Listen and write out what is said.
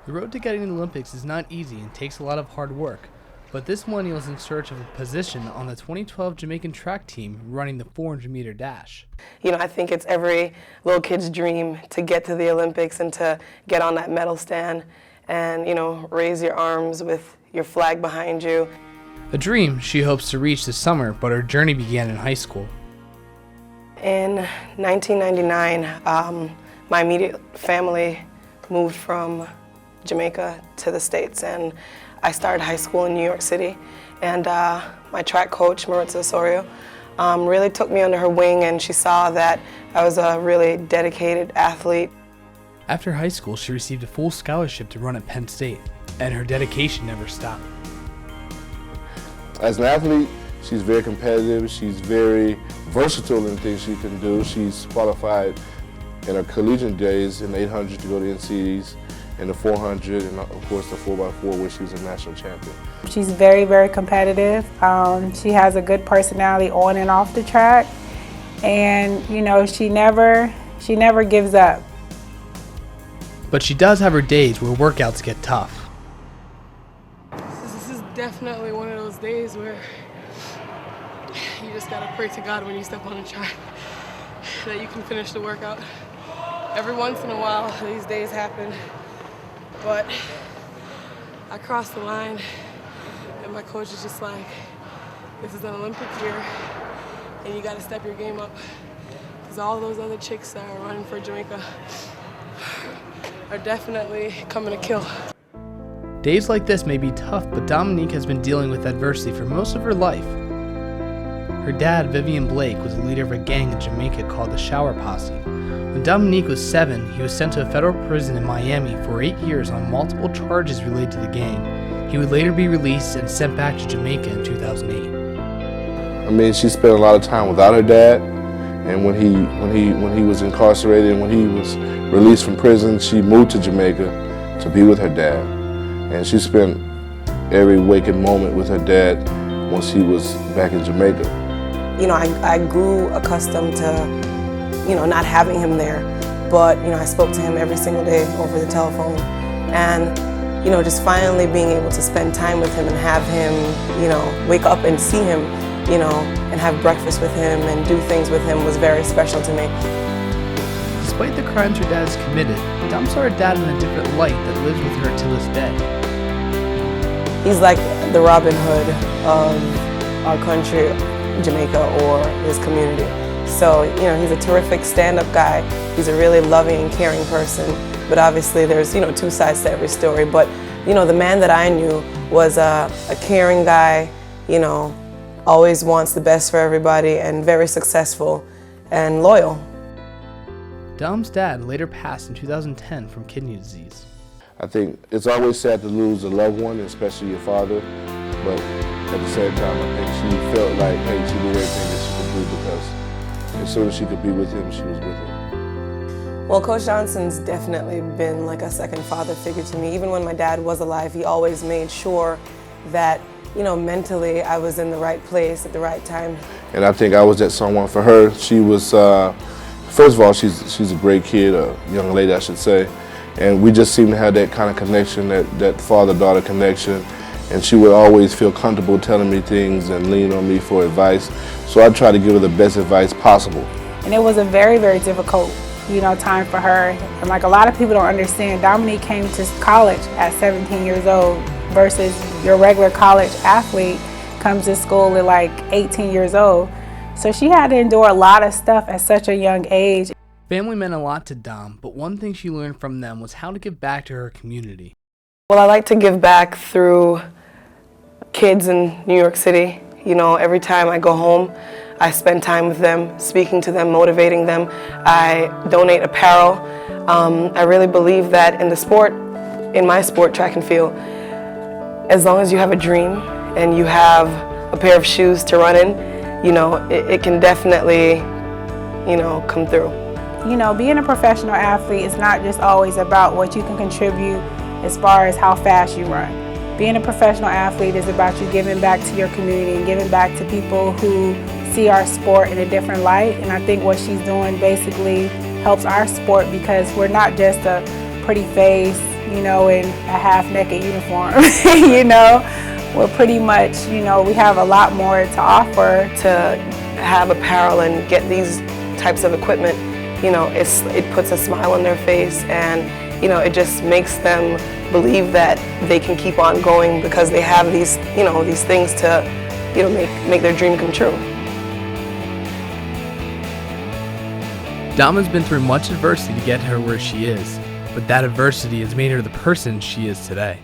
The road to getting to the Olympics is not easy and takes a lot of hard work, but this millennial is in search of a position on the 2012 Jamaican Track Team running the 400-meter dash. I think it's every little kid's dream to get to the Olympics and to get on that medal stand and, raise your arms with your flag behind you. A dream she hopes to reach this summer, but her journey began in high school. In 1999, my immediate family moved from Jamaica to the States, and I started high school in New York City. And my track coach, Maritza Osorio, really took me under her wing, and she saw that I was a really dedicated athlete. After high school, she received a full scholarship to run at Penn State, and her dedication never stopped. As an athlete, she's very competitive. She's very versatile in things she can do. She's qualified in her collegiate days in the 800 to go to NCAAs, in the 400, and of course the 4x4 where she was a national champion. She's very, very competitive. She has a good personality on and off the track, and she never gives up. But she does have her days where workouts get tough. This is definitely one of those days where you just gotta pray to God when you step on the track that you can finish the workout. Every once in a while, these days happen, but I crossed the line, and my coach is just like, this is an Olympic year, and you gotta step your game up, because all those other chicks that are running for Jamaica are definitely coming to kill. Days like this may be tough, but Dominique has been dealing with adversity for most of her life. Her dad, Dominique Blake, was the leader of a gang in Jamaica called the Shower Posse. When Dominique was 7, he was sent to a federal prison in Miami for 8 years on multiple charges related to the gang. He would later be released and sent back to Jamaica in 2008. She spent a lot of time without her dad, and when he was incarcerated and when he was released from prison, she moved to Jamaica to be with her dad. And she spent every waking moment with her dad once he was back in Jamaica. I grew accustomed to not having him there, but I spoke to him every single day over the telephone, and just finally being able to spend time with him and have him wake up and see him and have breakfast with him and do things with him was very special to me. Despite the crimes her dad has committed, Dom saw her dad in a different light that lives with her to this day. He's like the Robin Hood of our country, Jamaica, or his community. So, he's a terrific stand-up guy. He's a really loving and caring person. But obviously there's, two sides to every story. But, the man that I knew was a caring guy, always wants the best for everybody and very successful and loyal. Dom's dad later passed in 2010 from kidney disease. I think it's always sad to lose a loved one, especially your father. But at the same time, I think she felt like, hey, she did everything that she could do because as soon as she could be with him, she was with him. Well, Coach Johnson's definitely been like a second father figure to me. Even when my dad was alive, he always made sure that, mentally I was in the right place at the right time. And I think I was that someone for her. She was, first of all, she's a great kid, a young lady, I should say. And we just seemed to have that kind of connection, that father-daughter connection. And she would always feel comfortable telling me things and lean on me for advice. So I tried to give her the best advice possible. And it was a very, very difficult, time for her. And like a lot of people don't understand, Dominique came to college at 17 years old versus your regular college athlete comes to school at like 18 years old. So she had to endure a lot of stuff at such a young age. Family meant a lot to Dom, but one thing she learned from them was how to give back to her community. Well, I like to give back through kids in New York City. Every time I go home, I spend time with them, speaking to them, motivating them. I donate apparel. I really believe that in my sport, track and field, as long as you have a dream and you have a pair of shoes to run in, it can definitely, come through. Being a professional athlete is not just always about what you can contribute as far as how fast you run. Being a professional athlete is about you giving back to your community and giving back to people who see our sport in a different light. And I think what she's doing basically helps our sport because we're not just a pretty face you know, in a half-naked uniform. You know, we're pretty much, you know, we have a lot more to offer. To have apparel and get these types of equipment, you know, it puts a smile on their face, and you know, it just makes them believe that they can keep on going because they have these, you know, these things to, you know, make their dream come true. Dama's been through much adversity to get her where she is, but that adversity has made her the person she is today.